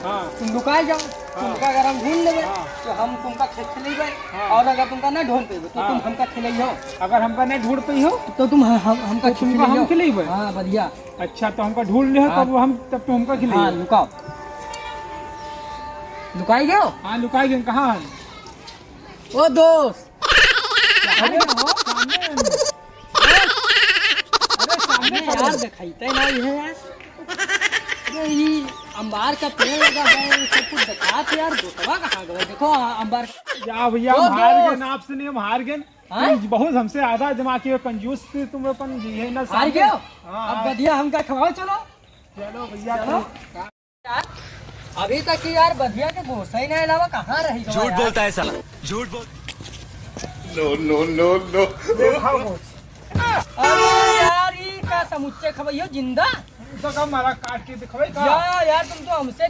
तुम लुकाए जाओ। तुमका अगर हम ढूंढ लेबे तो हम तुमका खिलेबे, और अगर तुमका ना ढूंढ पेबे तो तुम हमका खिलइहो। अगर हमका नहीं ढूंढ पई हो तो तुम हमका हम खिलेबे। हाँ बढ़िया। अच्छा तो हमका ढूंढ ले तब तो हमका खिले। हाँ लुकाओ, लुकाई गयो। हाँ लुकाई गए। कहाँ है? ओ दोस्त, अरे हो सामने यार दिखाईते ना ये यार। अरे ये अंबार का पेड़ लगा है, सब कुछ दिखात यार। दोस्तवा कहाँ गए? देखो अंबार। या भैया हम हार गए, आपसे नहीं हम हार गए। तुम बहुत हमसे आधा जमा के कंजूस थे तुम अपन ये ना हार गए। अब बढ़िया हमका खवाओ। चलो चलो भैया चलो। यार अभी तक की यार बढ़िया के घोसा ही नहीं अलावा कहाँ रही? झूठ बोलता है साला, झूठ बोल। No no no no. अरे यार ये का समुच्चे खवाइयो जिंदा। तो कब मारा काट के दिखवाई का? यार तुम तो हमसे